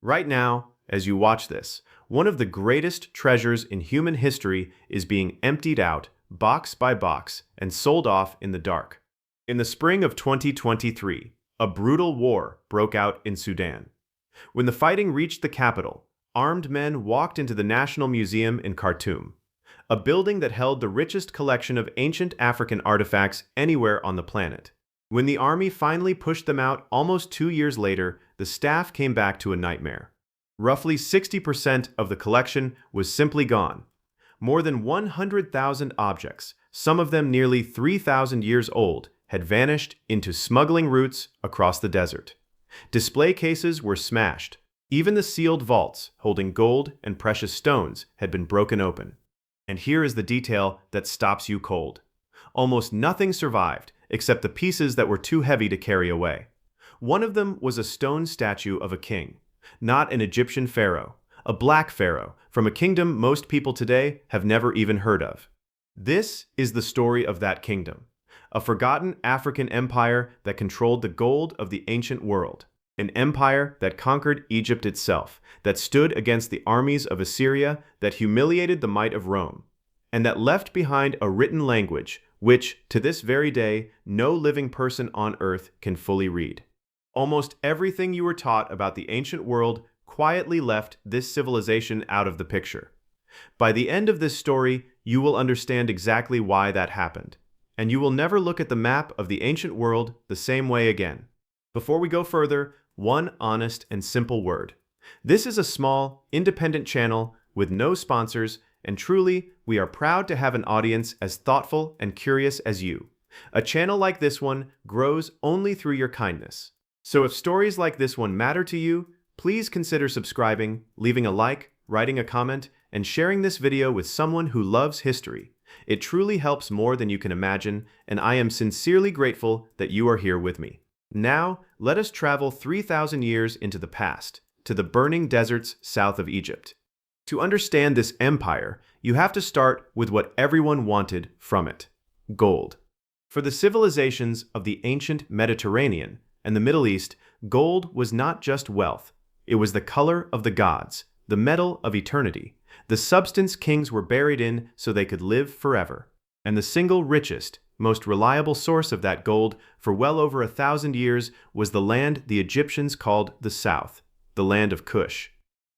Right now, as you watch this, one of the greatest treasures in human history is being emptied out, box by box, and sold off in the dark. In the spring of 2023, a brutal war broke out in Sudan. When the fighting reached the capital, armed men walked into the National Museum in Khartoum, a building that held the richest collection of ancient African artifacts anywhere on the planet. When the army finally pushed them out almost 2 years later, the staff came back to a nightmare. Roughly 60% of the collection was simply gone. More than 100,000 objects, some of them nearly 3,000 years old, had vanished into smuggling routes across the desert. Display cases were smashed. Even the sealed vaults holding gold and precious stones had been broken open. And here is the detail that stops you cold. Almost nothing survived except the pieces that were too heavy to carry away. One of them was a stone statue of a king, not an Egyptian pharaoh, a Black Pharaoh from a kingdom most people today have never even heard of. This is the story of that kingdom, a forgotten African empire that controlled the gold of the ancient world, an empire that conquered Egypt itself, that stood against the armies of Assyria, that humiliated the might of Rome, and that left behind a written language which, to this very day, no living person on earth can fully read. Almost everything you were taught about the ancient world quietly left this civilization out of the picture. By the end of this story, you will understand exactly why that happened, and you will never look at the map of the ancient world the same way again. Before we go further, one honest and simple word. This is a small, independent channel with no sponsors, and truly, we are proud to have an audience as thoughtful and curious as you. A channel like this one grows only through your kindness. So if stories like this one matter to you, please consider subscribing, leaving a like, writing a comment, and sharing this video with someone who loves history. It truly helps more than you can imagine, and I am sincerely grateful that you are here with me. Now, let us travel 3,000 years into the past, to the burning deserts south of Egypt. To understand this empire, you have to start with what everyone wanted from it: gold. For the civilizations of the ancient Mediterranean and the Middle East, gold was not just wealth. It was the color of the gods, the metal of eternity, the substance kings were buried in so they could live forever. And the single richest, most reliable source of that gold for well over 1,000 years was the land the Egyptians called the South, the land of Kush.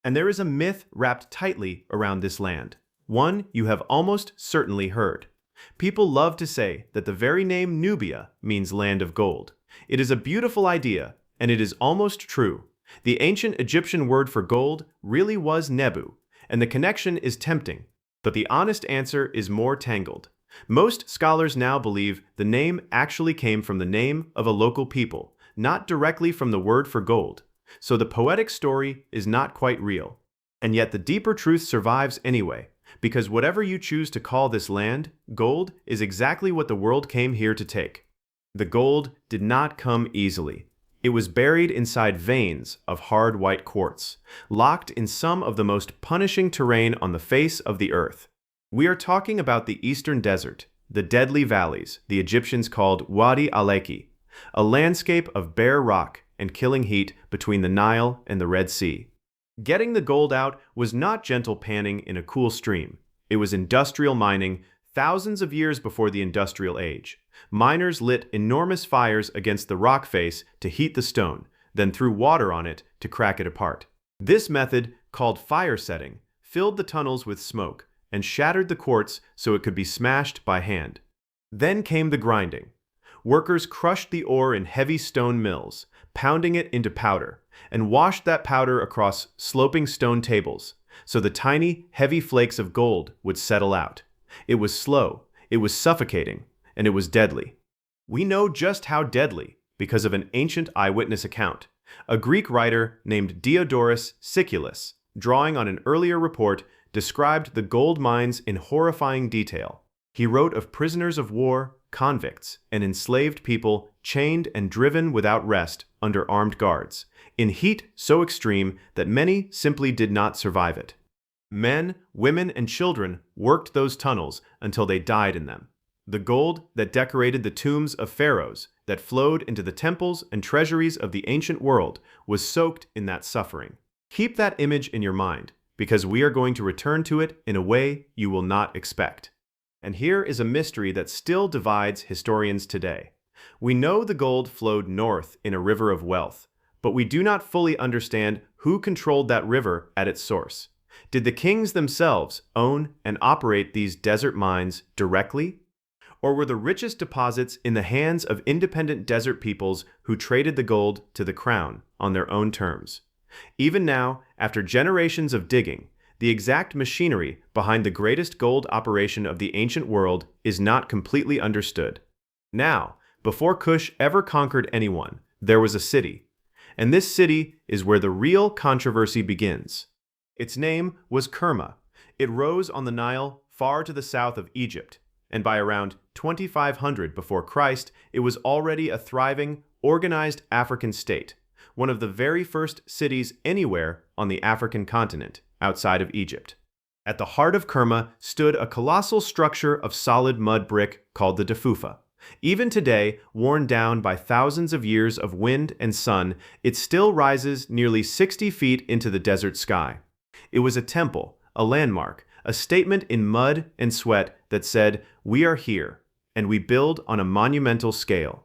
And there is a myth wrapped tightly around this land, one you have almost certainly heard. People love to say that the very name Nubia means land of gold. It is a beautiful idea, and it is almost true. The ancient Egyptian word for gold really was Nebu, and the connection is tempting, but the honest answer is more tangled. Most scholars now believe the name actually came from the name of a local people, not directly from the word for gold. So the poetic story is not quite real. And yet the deeper truth survives anyway, because whatever you choose to call this land, gold is exactly what the world came here to take. The gold did not come easily. It was buried inside veins of hard white quartz, locked in some of the most punishing terrain on the face of the earth. We are talking about the eastern desert, the deadly valleys the Egyptians called Wadi Aleki, a landscape of bare rock and killing heat between the Nile and the Red Sea. Getting the gold out was not gentle panning in a cool stream. It was industrial mining thousands of years before the industrial age. Miners lit enormous fires against the rock face to heat the stone, then threw water on it to crack it apart. This method, called fire setting, filled the tunnels with smoke and shattered the quartz so it could be smashed by hand. Then came the grinding. Workers crushed the ore in heavy stone mills, pounding it into powder, and washed that powder across sloping stone tables, so the tiny, heavy flakes of gold would settle out. It was slow, it was suffocating, and it was deadly. We know just how deadly because of an ancient eyewitness account. A Greek writer named Diodorus Siculus, drawing on an earlier report, described the gold mines in horrifying detail. He wrote of prisoners of war, convicts, and enslaved people chained and driven without rest under armed guards, in heat so extreme that many simply did not survive it. Men, women, and children worked those tunnels until they died in them. The gold that decorated the tombs of pharaohs, that flowed into the temples and treasuries of the ancient world, was soaked in that suffering. Keep that image in your mind, because we are going to return to it in a way you will not expect. And here is a mystery that still divides historians today. We know the gold flowed north in a river of wealth, but we do not fully understand who controlled that river at its source. Did the kings themselves own and operate these desert mines directly? Or were the richest deposits in the hands of independent desert peoples who traded the gold to the crown on their own terms? Even now, after generations of digging, the exact machinery behind the greatest gold operation of the ancient world is not completely understood. Now, before Kush ever conquered anyone, there was a city. And this city is where the real controversy begins. Its name was Kerma. It rose on the Nile far to the south of Egypt, and by around 2500 before Christ, it was already a thriving, organized African state, one of the very first cities anywhere on the African continent, outside of Egypt. At the heart of Kerma stood a colossal structure of solid mud brick called the Tefufa. Even today, worn down by thousands of years of wind and sun, it still rises nearly 60 feet into the desert sky. It was a temple, a landmark, a statement in mud and sweat that said, "We are here, and we build on a monumental scale."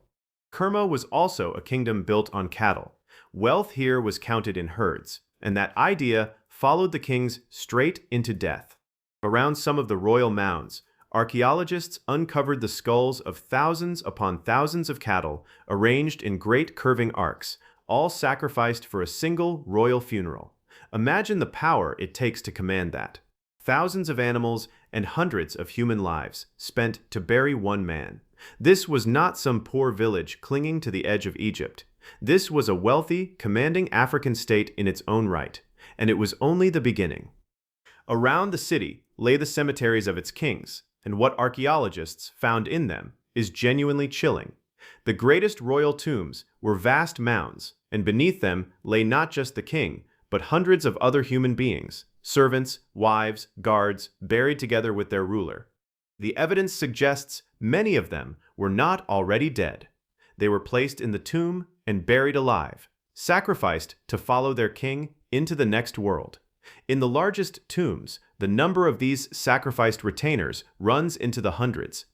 Kerma was also a kingdom built on cattle. Wealth here was counted in herds, and that idea followed the kings straight into death. Around some of the royal mounds, archaeologists uncovered the skulls of thousands upon thousands of cattle arranged in great curving arcs, all sacrificed for a single royal funeral. Imagine the power it takes to command that. Thousands of animals and hundreds of human lives spent to bury one man. This was not some poor village clinging to the edge of Egypt. This was a wealthy, commanding African state in its own right, and it was only the beginning. Around the city lay the cemeteries of its kings, and what archaeologists found in them is genuinely chilling. The greatest royal tombs were vast mounds, and beneath them lay not just the king, but hundreds of other human beings, servants, wives, guards, buried together with their ruler. The evidence suggests many of them were not already dead. They were placed in the tomb and buried alive, sacrificed to follow their king into the next world. In the largest tombs, the number of these sacrificed retainers runs into the hundreds.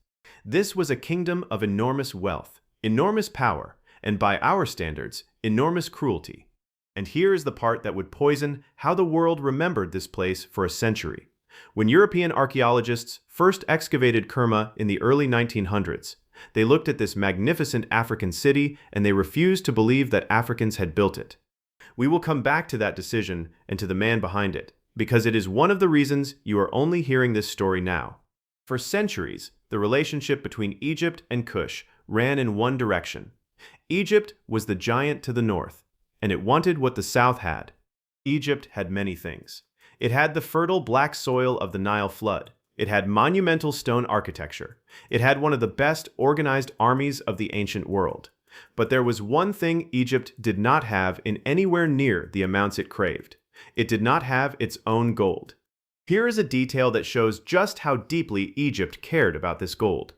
This was a kingdom of enormous wealth, enormous power, and by our standards, enormous cruelty. And here is the part that would poison how the world remembered this place for a century. When European archaeologists first excavated Kerma in the early 1900s, they looked at this magnificent African city and they refused to believe that Africans had built it. We will come back to that decision and to the man behind it, because it is one of the reasons you are only hearing this story now. For centuries, the relationship between Egypt and Kush ran in one direction. Egypt was the giant to the north, and it wanted what the south had. Egypt had many things. It had the fertile black soil of the Nile flood. It had monumental stone architecture. It had one of the best organized armies of the ancient world. But there was one thing Egypt did not have in anywhere near the amounts it craved. It did not have its own gold. Here is a detail that shows just how deeply Egypt cared about this gold.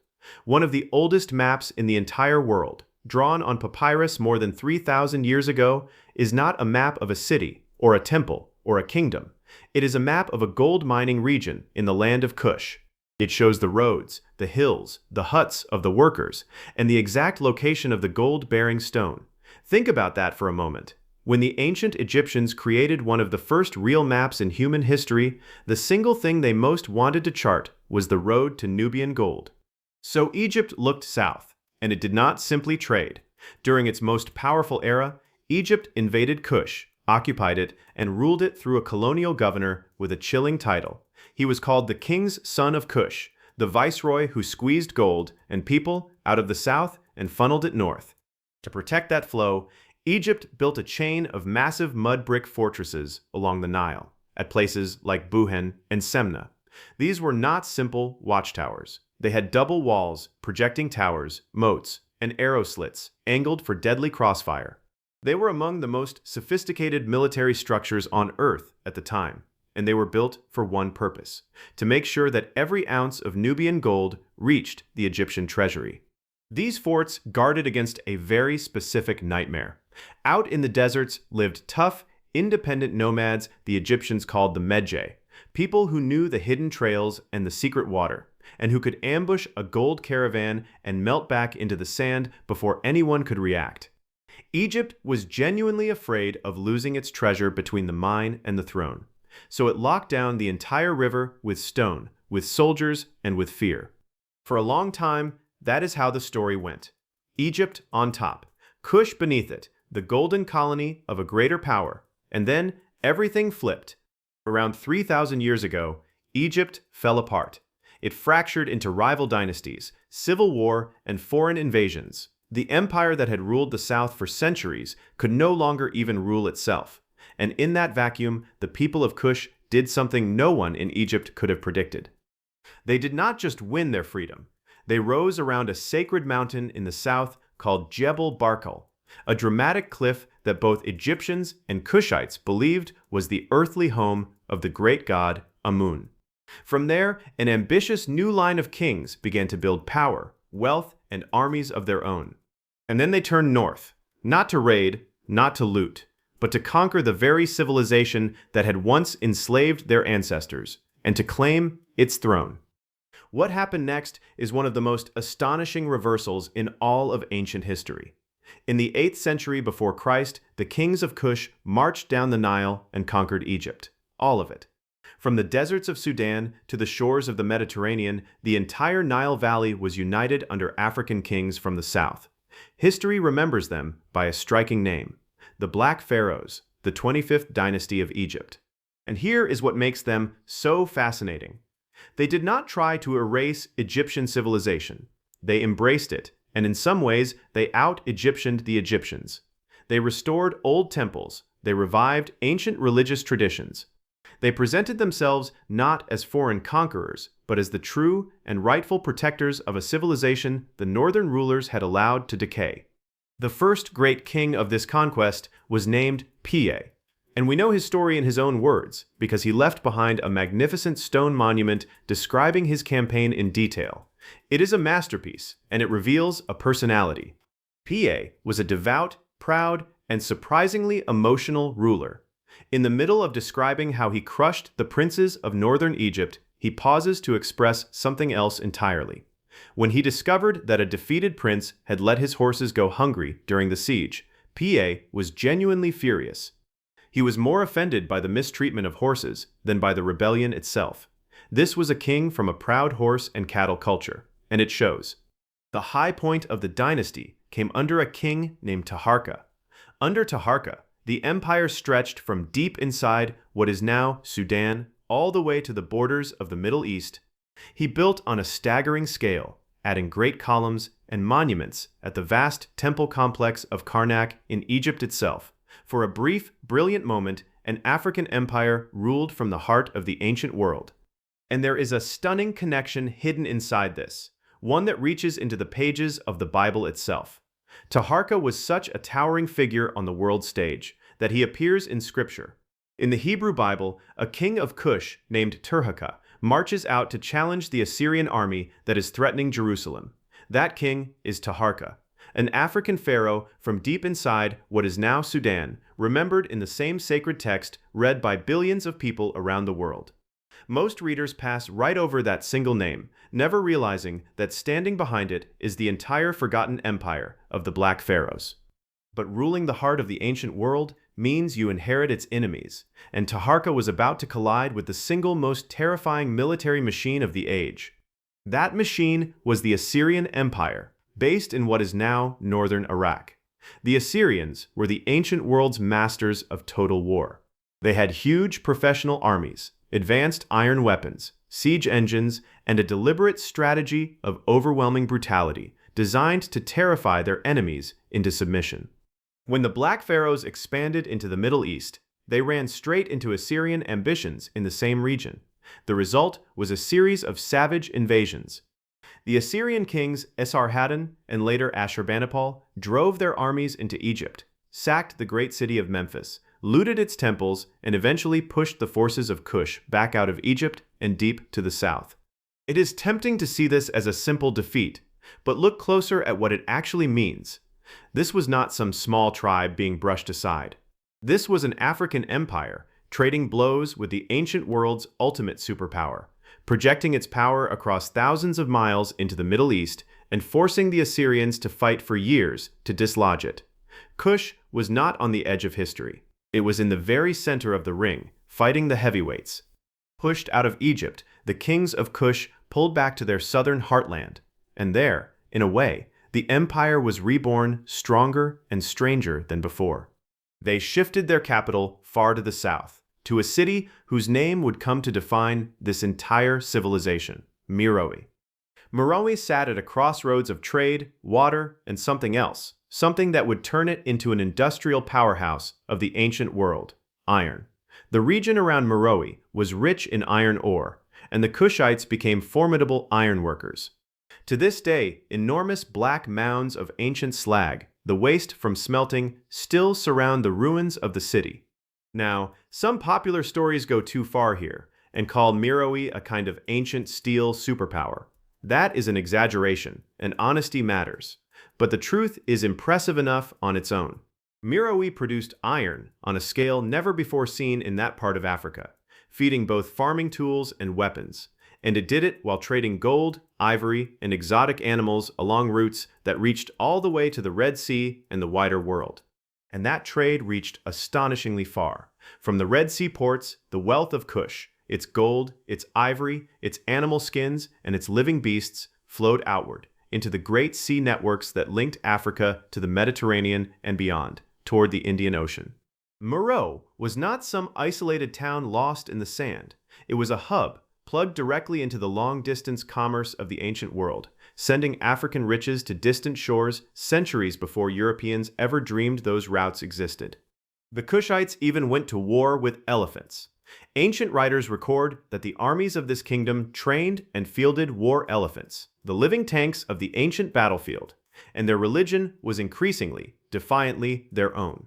One of the oldest maps in the entire world, drawn on papyrus more than 3,000 years ago, is not a map of a city, or a temple, or a kingdom. It is a map of a gold mining region in the land of Kush. It shows the roads, the hills, the huts of the workers, and the exact location of the gold-bearing stone. Think about that for a moment. When the ancient Egyptians created one of the first real maps in human history, the single thing they most wanted to chart was the road to Nubian gold. So Egypt looked south, and it did not simply trade. During its most powerful era, Egypt invaded Kush, occupied it, and ruled it through a colonial governor with a chilling title. He was called the King's Son of Kush, the viceroy who squeezed gold and people out of the south and funneled it north. To protect that flow, Egypt built a chain of massive mud brick fortresses along the Nile, at places like Buhen and Semna. These were not simple watchtowers. They had double walls, projecting towers, moats, and arrow slits, angled for deadly crossfire. They were among the most sophisticated military structures on Earth at the time, and they were built for one purpose: to make sure that every ounce of Nubian gold reached the Egyptian treasury. These forts guarded against a very specific nightmare. Out in the deserts lived tough, independent nomads the Egyptians called the Medjay, people who knew the hidden trails and the secret water, and who could ambush a gold caravan and melt back into the sand before anyone could react. Egypt was genuinely afraid of losing its treasure between the mine and the throne, so it locked down the entire river with stone, with soldiers, and with fear. For a long time, that is how the story went. Egypt on top, Kush beneath it, the golden colony of a greater power, and then everything flipped. Around 3,000 years ago, Egypt fell apart. It fractured into rival dynasties, civil war, and foreign invasions. The empire that had ruled the south for centuries could no longer even rule itself. And in that vacuum, the people of Kush did something no one in Egypt could have predicted. They did not just win their freedom. They rose around a sacred mountain in the south called Jebel Barkal, a dramatic cliff that both Egyptians and Kushites believed was the earthly home of the great god Amun. From there, an ambitious new line of kings began to build power, wealth, and armies of their own. And then they turned north, not to raid, not to loot, but to conquer the very civilization that had once enslaved their ancestors, and to claim its throne. What happened next is one of the most astonishing reversals in all of ancient history. In the 8th century before Christ, the kings of Kush marched down the Nile and conquered Egypt. All of it. From the deserts of Sudan to the shores of the Mediterranean, the entire Nile Valley was united under African kings from the south. History remembers them by a striking name: the Black Pharaohs, the 25th Dynasty of Egypt. And here is what makes them so fascinating. They did not try to erase Egyptian civilization. They embraced it, and in some ways, they out-Egyptianed the Egyptians. They restored old temples. They revived ancient religious traditions. They presented themselves not as foreign conquerors, but as the true and rightful protectors of a civilization the northern rulers had allowed to decay. The first great king of this conquest was named Piye, and we know his story in his own words because he left behind a magnificent stone monument describing his campaign in detail. It is a masterpiece, and it reveals a personality. Piye was a devout, proud, and surprisingly emotional ruler. In the middle of describing how he crushed the princes of northern Egypt, he pauses to express something else entirely. When he discovered that a defeated prince had let his horses go hungry during the siege, Piye was genuinely furious. He was more offended by the mistreatment of horses than by the rebellion itself. This was a king from a proud horse and cattle culture, and it shows. The high point of the dynasty came under a king named Taharqa. Under Taharqa, the empire stretched from deep inside what is now Sudan all the way to the borders of the Middle East. He built on a staggering scale, adding great columns and monuments at the vast temple complex of Karnak in Egypt itself. For a brief, brilliant moment, an African empire ruled from the heart of the ancient world. And there is a stunning connection hidden inside this, one that reaches into the pages of the Bible itself. Taharqa was such a towering figure on the world stage that he appears in Scripture. In the Hebrew Bible, a king of Kush named Taharqa marches out to challenge the Assyrian army that is threatening Jerusalem. That king is Taharqa, an African pharaoh from deep inside what is now Sudan, remembered in the same sacred text read by billions of people around the world. Most readers pass right over that single name, never realizing that standing behind it is the entire forgotten empire of the Black Pharaohs. But ruling the heart of the ancient world means you inherit its enemies, and Taharqa was about to collide with the single most terrifying military machine of the age. That machine was the Assyrian Empire, based in what is now northern Iraq. The Assyrians were the ancient world's masters of total war. They had huge professional armies, advanced iron weapons, siege engines, and a deliberate strategy of overwhelming brutality designed to terrify their enemies into submission. When the Black Pharaohs expanded into the Middle East, they ran straight into Assyrian ambitions in the same region. The result was a series of savage invasions. The Assyrian kings Esarhaddon and later Ashurbanipal drove their armies into Egypt, sacked the great city of Memphis, looted its temples, and eventually pushed the forces of Kush back out of Egypt and deep to the south. It is tempting to see this as a simple defeat, but look closer at what it actually means. This was not some small tribe being brushed aside. This was an African empire, trading blows with the ancient world's ultimate superpower, projecting its power across thousands of miles into the Middle East and forcing the Assyrians to fight for years to dislodge it. Kush was not on the edge of history. It was in the very center of the ring, fighting the heavyweights. Pushed out of Egypt, the kings of Kush pulled back to their southern heartland. And there, in a way, the empire was reborn stronger and stranger than before. They shifted their capital far to the south, to a city whose name would come to define this entire civilization, Meroe. Meroe sat at a crossroads of trade, water, and something else, something that would turn it into an industrial powerhouse of the ancient world, iron. The region around Meroe was rich in iron ore, and the Kushites became formidable ironworkers. To this day, enormous black mounds of ancient slag, the waste from smelting, still surround the ruins of the city. Now, some popular stories go too far here and call Meroe a kind of ancient steel superpower. That is an exaggeration, and honesty matters. But the truth is impressive enough on its own. Meroe produced iron on a scale never before seen in that part of Africa, feeding both farming tools and weapons. And it did it while trading gold, ivory, and exotic animals along routes that reached all the way to the Red Sea and the wider world. And that trade reached astonishingly far. From the Red Sea ports, the wealth of Kush, its gold, its ivory, its animal skins, and its living beasts flowed outward into the great sea networks that linked Africa to the Mediterranean and beyond, toward the Indian Ocean. Meroe was not some isolated town lost in the sand. It was a hub plugged directly into the long-distance commerce of the ancient world, sending African riches to distant shores centuries before Europeans ever dreamed those routes existed. The Kushites even went to war with elephants. Ancient writers record that the armies of this kingdom trained and fielded war elephants, the living tanks of the ancient battlefield, and their religion was increasingly, defiantly, their own.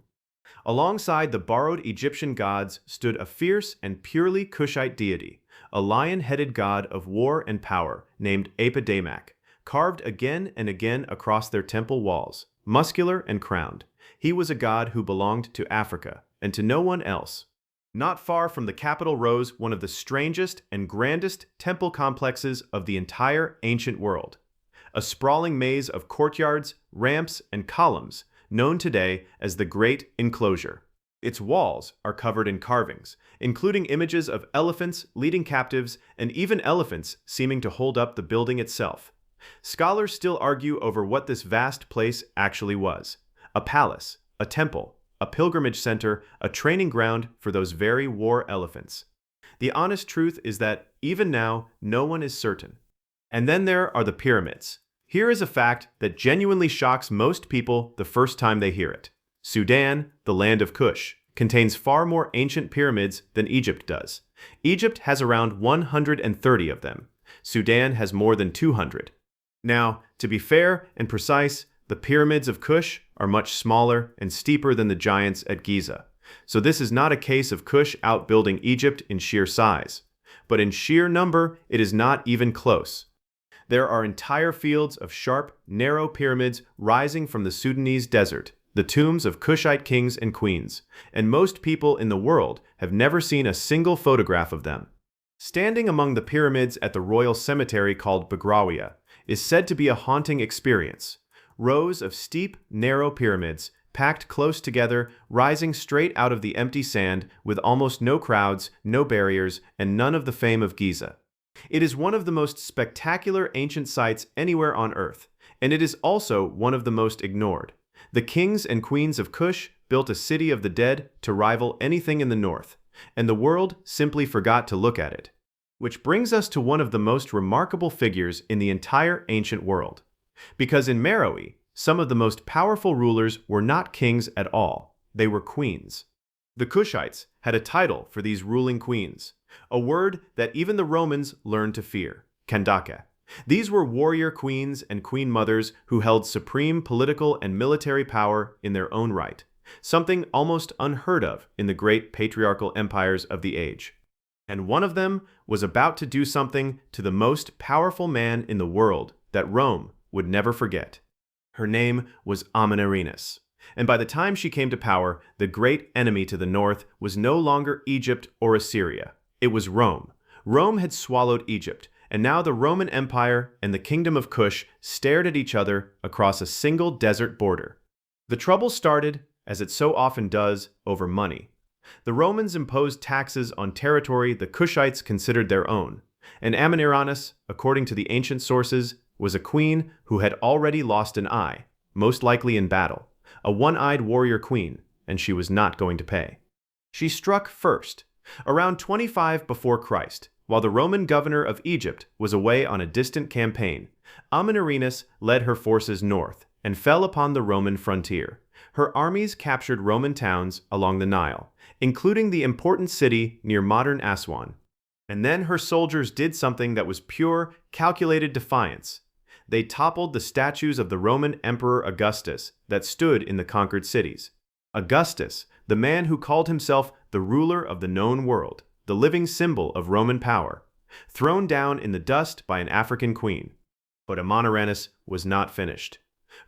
Alongside the borrowed Egyptian gods stood a fierce and purely Kushite deity, a lion-headed god of war and power named Apedamak, carved again and again across their temple walls, muscular and crowned. He was a god who belonged to Africa, and to no one else. Not far from the capital rose one of the strangest and grandest temple complexes of the entire ancient world. A sprawling maze of courtyards, ramps, and columns, known today as the Great Enclosure. Its walls are covered in carvings, including images of elephants leading captives and even elephants seeming to hold up the building itself. Scholars still argue over what this vast place actually was: a palace, a temple, a pilgrimage center, a training ground for those very war elephants. The honest truth is that, even now, no one is certain. And then there are the pyramids. Here is a fact that genuinely shocks most people the first time they hear it. Sudan, the land of Kush, contains far more ancient pyramids than Egypt does. Egypt has around 130 of them. Sudan has more than 200. Now, to be fair and precise, the pyramids of Kush are much smaller and steeper than the giants at Giza. So this is not a case of Kush outbuilding Egypt in sheer size. But in sheer number, it is not even close. There are entire fields of sharp, narrow pyramids rising from the Sudanese desert, the tombs of Kushite kings and queens, and most people in the world have never seen a single photograph of them. Standing among the pyramids at the royal cemetery called Bagrawiya is said to be a haunting experience. Rows of steep, narrow pyramids, packed close together, rising straight out of the empty sand, with almost no crowds, no barriers, and none of the fame of Giza. It is one of the most spectacular ancient sites anywhere on Earth, and it is also one of the most ignored. The kings and queens of Kush built a city of the dead to rival anything in the north, and the world simply forgot to look at it. Which brings us to one of the most remarkable figures in the entire ancient world. Because in Meroe, some of the most powerful rulers were not kings at all, they were queens. The Kushites had a title for these ruling queens, a word that even the Romans learned to fear: Kandake. These were warrior queens and queen mothers who held supreme political and military power in their own right, something almost unheard of in the great patriarchal empires of the age. And one of them was about to do something to the most powerful man in the world that Rome would never forget. Her name was Amanirenas. And by the time she came to power, the great enemy to the north was no longer Egypt or Assyria. It was Rome. Rome had swallowed Egypt, and now the Roman Empire and the Kingdom of Kush stared at each other across a single desert border. The trouble started, as it so often does, over money. The Romans imposed taxes on territory the Kushites considered their own, and Amanirenas, according to the ancient sources, was a queen who had already lost an eye, most likely in battle, a one-eyed warrior queen, and she was not going to pay. She struck first, around 25 before Christ, while the Roman governor of Egypt was away on a distant campaign. Amanirenas led her forces north and fell upon the Roman frontier. Her armies captured Roman towns along the Nile, including the important city near modern Aswan. And then her soldiers did something that was pure, calculated defiance. They toppled the statues of the Roman Emperor Augustus that stood in the conquered cities. Augustus, the man who called himself the ruler of the known world, the living symbol of Roman power, thrown down in the dust by an African queen. But Amanirenas was not finished.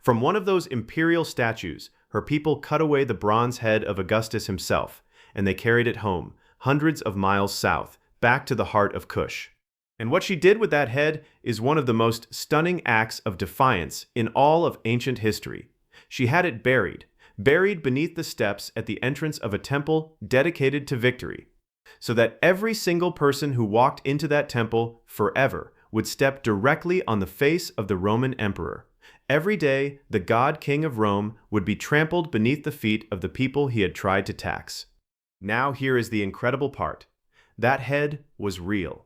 From one of those imperial statues, her people cut away the bronze head of Augustus himself, and they carried it home, hundreds of miles south, back to the heart of Kush. And what she did with that head is one of the most stunning acts of defiance in all of ancient history. She had it buried beneath the steps at the entrance of a temple dedicated to victory, so that every single person who walked into that temple forever would step directly on the face of the Roman emperor. Every day, the god-king of Rome would be trampled beneath the feet of the people he had tried to tax. Now here is the incredible part. That head was real.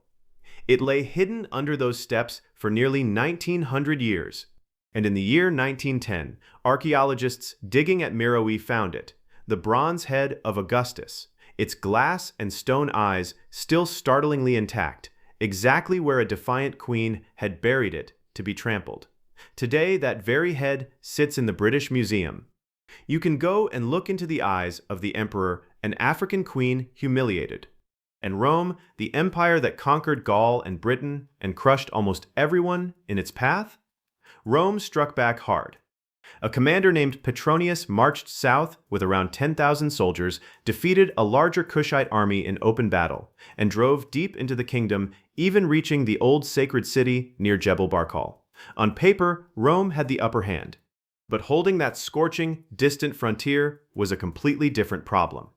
It lay hidden under those steps for nearly 1900 years. And in the year 1910, archaeologists digging at Meroe found it, the bronze head of Augustus, its glass and stone eyes still startlingly intact, exactly where a defiant queen had buried it to be trampled. Today, that very head sits in the British Museum. You can go and look into the eyes of the emperor, an African queen humiliated. And Rome, the empire that conquered Gaul and Britain and crushed almost everyone in its path? Rome struck back hard. A commander named Petronius marched south with around 10,000 soldiers, defeated a larger Kushite army in open battle, and drove deep into the kingdom, even reaching the old sacred city near Jebel Barkal. On paper, Rome had the upper hand. But holding that scorching, distant frontier was a completely different problem.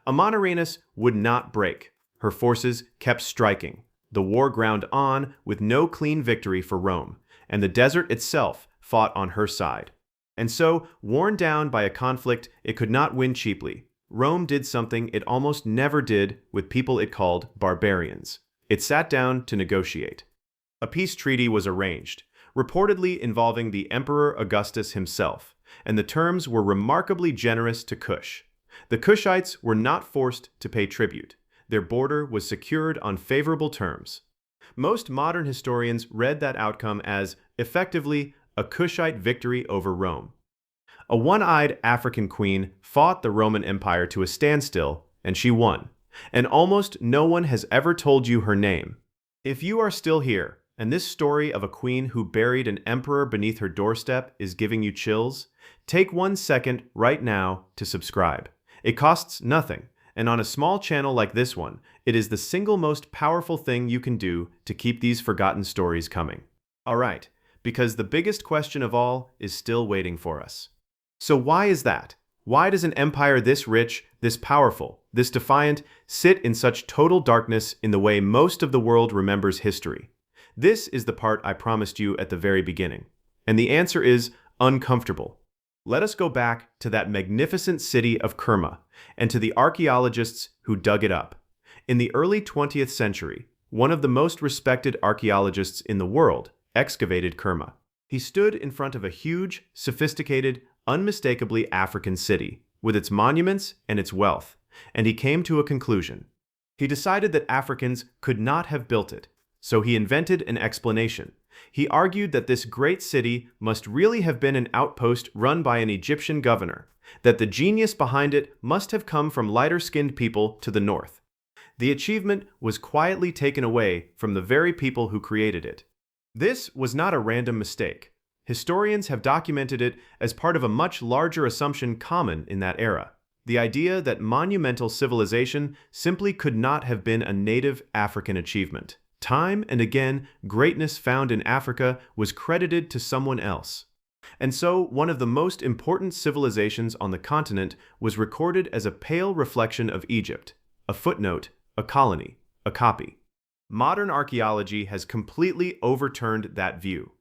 Amanirenas would not break. Her forces kept striking. The war ground on with no clean victory for Rome, and the desert itself fought on her side. And so, worn down by a conflict it could not win cheaply, Rome did something it almost never did with people it called barbarians. It sat down to negotiate. A peace treaty was arranged, reportedly involving the Emperor Augustus himself, and the terms were remarkably generous to Kush. The Kushites were not forced to pay tribute. Their border was secured on favorable terms. Most modern historians read that outcome as, effectively, a Kushite victory over Rome. A one-eyed African queen fought the Roman Empire to a standstill, and she won. And almost no one has ever told you her name. If you are still here, and this story of a queen who buried an emperor beneath her doorstep is giving you chills, take 1 second right now to subscribe. It costs nothing, and on a small channel like this one, it is the single most powerful thing you can do to keep these forgotten stories coming. Alright, because the biggest question of all is still waiting for us. So why is that? Why does an empire this rich, this powerful, this defiant, sit in such total darkness in the way most of the world remembers history? This is the part I promised you at the very beginning. And the answer is uncomfortable. Let us go back to that magnificent city of Kerma and to the archaeologists who dug it up. In the early 20th century, one of the most respected archaeologists in the world excavated Kerma. He stood in front of a huge, sophisticated, unmistakably African city, with its monuments and its wealth, and he came to a conclusion. He decided that Africans could not have built it, so he invented an explanation. He argued that this great city must really have been an outpost run by an Egyptian governor, that the genius behind it must have come from lighter-skinned people to the north. The achievement was quietly taken away from the very people who created it. This was not a random mistake. Historians have documented it as part of a much larger assumption common in that era. The idea that monumental civilization simply could not have been a native African achievement. Time and again, greatness found in Africa was credited to someone else. And so, one of the most important civilizations on the continent was recorded as a pale reflection of Egypt, a footnote, a colony, a copy. Modern archaeology has completely overturned that view.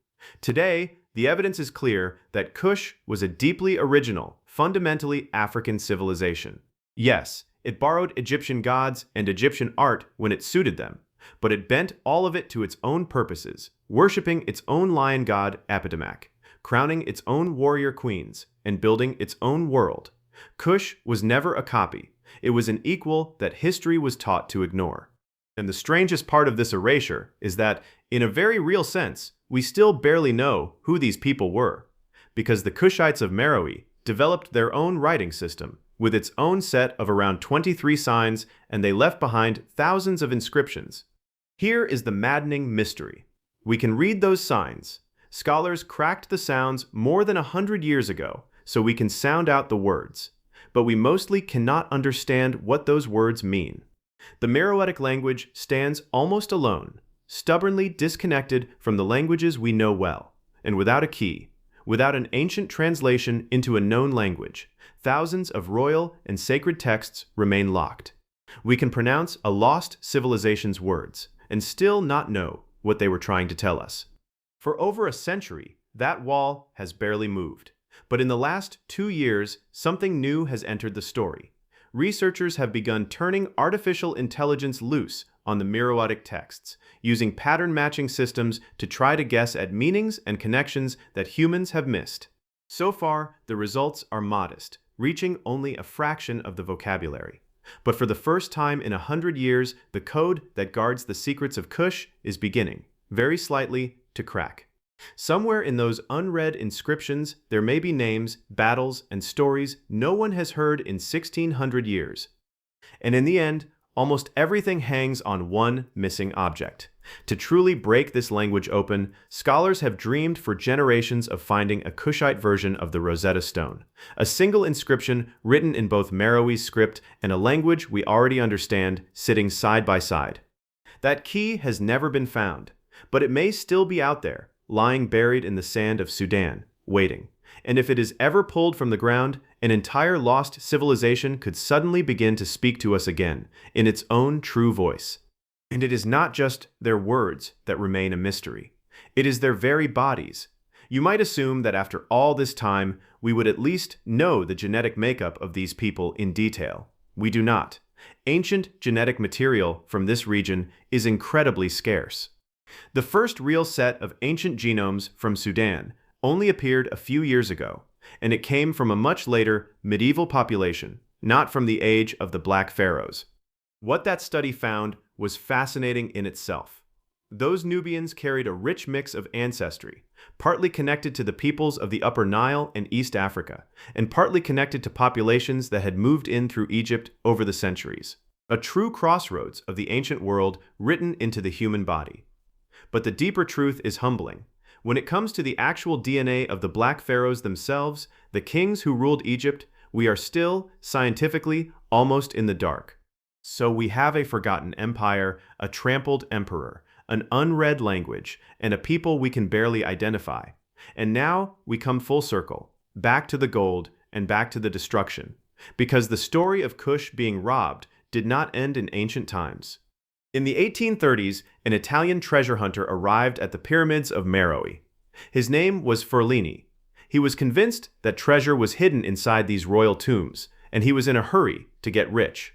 Today, the evidence is clear that Kush was a deeply original, fundamentally African civilization. Yes, it borrowed Egyptian gods and Egyptian art when it suited them, but it bent all of it to its own purposes, worshipping its own lion god Apidamak, crowning its own warrior queens, and building its own world. Kush was never a copy. It was an equal that history was taught to ignore. And the strangest part of this erasure is that, in a very real sense, we still barely know who these people were, because the Kushites of Meroe developed their own writing system, with its own set of around 23 signs, and they left behind thousands of inscriptions. Here is the maddening mystery. We can read those signs. Scholars cracked the sounds more than 100 years ago, so we can sound out the words. But we mostly cannot understand what those words mean. The Meroitic language stands almost alone, stubbornly disconnected from the languages we know well, and without a key, without an ancient translation into a known language, thousands of royal and sacred texts remain locked. We can pronounce a lost civilization's words, and still not know what they were trying to tell us. For over a century, that wall has barely moved. But in the last 2 years, something new has entered the story. Researchers have begun turning artificial intelligence loose on the Meroitic texts, using pattern-matching systems to try to guess at meanings and connections that humans have missed. So far, the results are modest, reaching only a fraction of the vocabulary. But for the first time in 100 years, the code that guards the secrets of Kush is beginning, very slightly, to crack. Somewhere in those unread inscriptions, there may be names, battles, and stories no one has heard in 1600 years. And in the end, almost everything hangs on one missing object. To truly break this language open, scholars have dreamed for generations of finding a Kushite version of the Rosetta Stone, a single inscription written in both Meroe's script and a language we already understand, sitting side by side. That key has never been found, but it may still be out there, lying buried in the sand of Sudan, waiting. And if it is ever pulled from the ground, an entire lost civilization could suddenly begin to speak to us again, in its own true voice. And it is not just their words that remain a mystery. It is their very bodies. You might assume that after all this time, we would at least know the genetic makeup of these people in detail. We do not. Ancient genetic material from this region is incredibly scarce. The first real set of ancient genomes from Sudan only appeared a few years ago, and it came from a much later medieval population, not from the age of the Black Pharaohs. What that study found was fascinating in itself. Those Nubians carried a rich mix of ancestry, partly connected to the peoples of the Upper Nile and East Africa, and partly connected to populations that had moved in through Egypt over the centuries. A true crossroads of the ancient world written into the human body. But the deeper truth is humbling. When it comes to the actual DNA of the Black Pharaohs themselves, the kings who ruled Egypt, we are still, scientifically, almost in the dark. So we have a forgotten empire, a trampled emperor, an unread language, and a people we can barely identify. And now we come full circle, back to the gold and back to the destruction, because the story of Kush being robbed did not end in ancient times. In the 1830s, an Italian treasure hunter arrived at the pyramids of Meroe. His name was Ferlini. He was convinced that treasure was hidden inside these royal tombs, and he was in a hurry to get rich.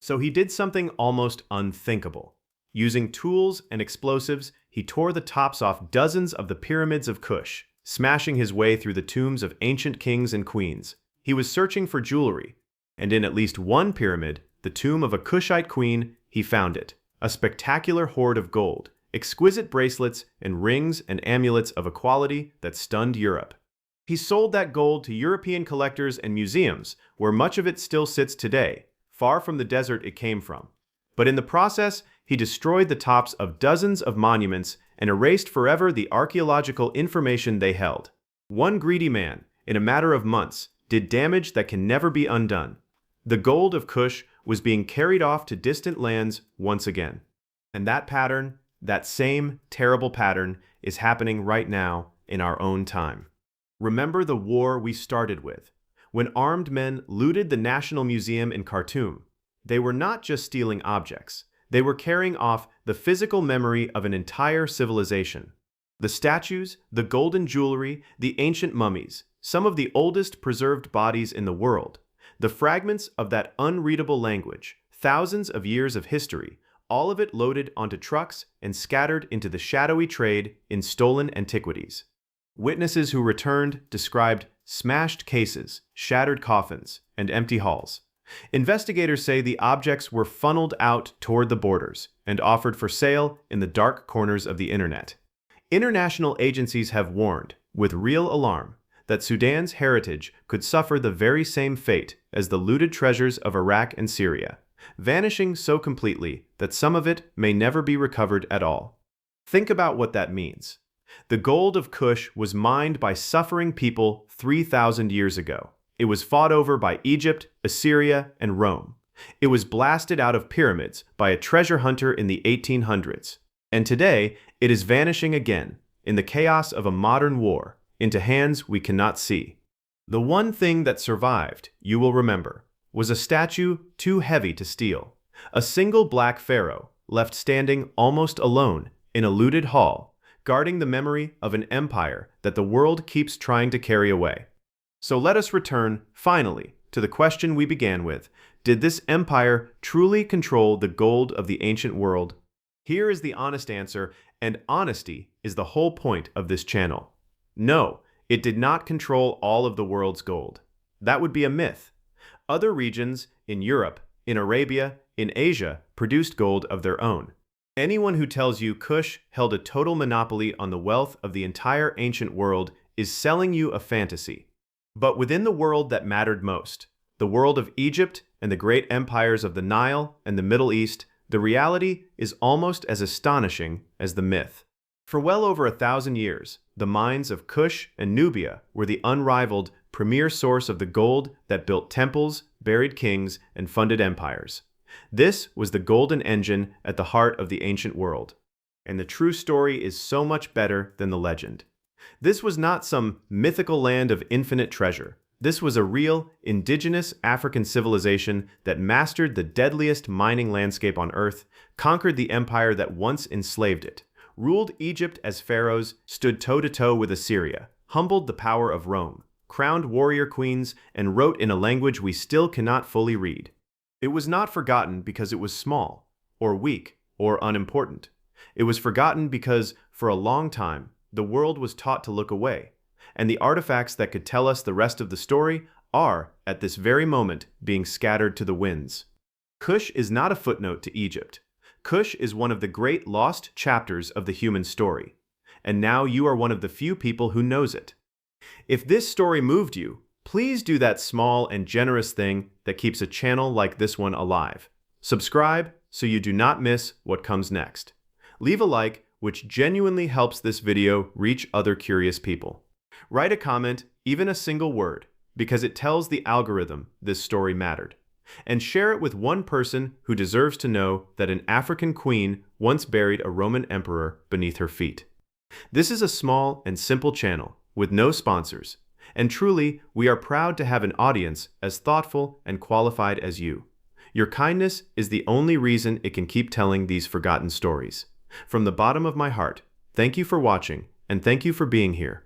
So he did something almost unthinkable. Using tools and explosives, he tore the tops off dozens of the pyramids of Kush, smashing his way through the tombs of ancient kings and queens. He was searching for jewelry, and in at least one pyramid, the tomb of a Kushite queen, he found it. A spectacular hoard of gold, exquisite bracelets, and rings and amulets of a quality that stunned Europe. He sold that gold to European collectors and museums, where much of it still sits today, far from the desert it came from. But in the process, he destroyed the tops of dozens of monuments and erased forever the archaeological information they held. One greedy man, in a matter of months, did damage that can never be undone. The gold of Kush was being carried off to distant lands once again. And that pattern, that same terrible pattern, is happening right now in our own time. Remember the war we started with, when armed men looted the National Museum in Khartoum. They were not just stealing objects, they were carrying off the physical memory of an entire civilization. The statues, the golden jewelry, the ancient mummies, some of the oldest preserved bodies in the world, the fragments of that unreadable language, thousands of years of history, all of it loaded onto trucks and scattered into the shadowy trade in stolen antiquities. Witnesses who returned described smashed cases, shattered coffins, and empty halls. Investigators say the objects were funneled out toward the borders and offered for sale in the dark corners of the internet. International agencies have warned, with real alarm, that Sudan's heritage could suffer the very same fate as the looted treasures of Iraq and Syria, vanishing so completely that some of it may never be recovered at all. Think about what that means. The gold of Kush was mined by suffering people 3,000 years ago. It was fought over by Egypt, Assyria, and Rome. It was blasted out of pyramids by a treasure hunter in the 1800s. And today, it is vanishing again, in the chaos of a modern war, into hands we cannot see. The one thing that survived, you will remember, was a statue too heavy to steal. A single Black Pharaoh, left standing almost alone in a looted hall, guarding the memory of an empire that the world keeps trying to carry away. So let us return, finally, to the question we began with. Did this empire truly control the gold of the ancient world? Here is the honest answer, and honesty is the whole point of this channel. No, it did not control all of the world's gold. That would be a myth. Other regions, in Europe, in Arabia, in Asia, produced gold of their own. Anyone who tells you Kush held a total monopoly on the wealth of the entire ancient world is selling you a fantasy. But within the world that mattered most, the world of Egypt and the great empires of the Nile and the Middle East, the reality is almost as astonishing as the myth. For well over 1,000 years, the mines of Kush and Nubia were the unrivaled premier source of the gold that built temples, buried kings, and funded empires. This was the golden engine at the heart of the ancient world. And the true story is so much better than the legend. This was not some mythical land of infinite treasure. This was a real, indigenous African civilization that mastered the deadliest mining landscape on Earth, conquered the empire that once enslaved it, ruled Egypt as pharaohs, stood toe-to-toe with Assyria, humbled the power of Rome, crowned warrior queens, and wrote in a language we still cannot fully read. It was not forgotten because it was small, or weak, or unimportant. It was forgotten because, for a long time, the world was taught to look away, and the artifacts that could tell us the rest of the story are, at this very moment, being scattered to the winds. Kush is not a footnote to Egypt. Kush is one of the great lost chapters of the human story, and now you are one of the few people who knows it. If this story moved you, please do that small and generous thing that keeps a channel like this one alive. Subscribe so you do not miss what comes next. Leave a like, which genuinely helps this video reach other curious people. Write a comment, even a single word, because it tells the algorithm this story mattered. And share it with one person who deserves to know that an African queen once buried a Roman emperor beneath her feet. This is a small and simple channel with no sponsors, and truly, we are proud to have an audience as thoughtful and qualified as you. Your kindness is the only reason it can keep telling these forgotten stories. From the bottom of my heart, thank you for watching, and thank you for being here.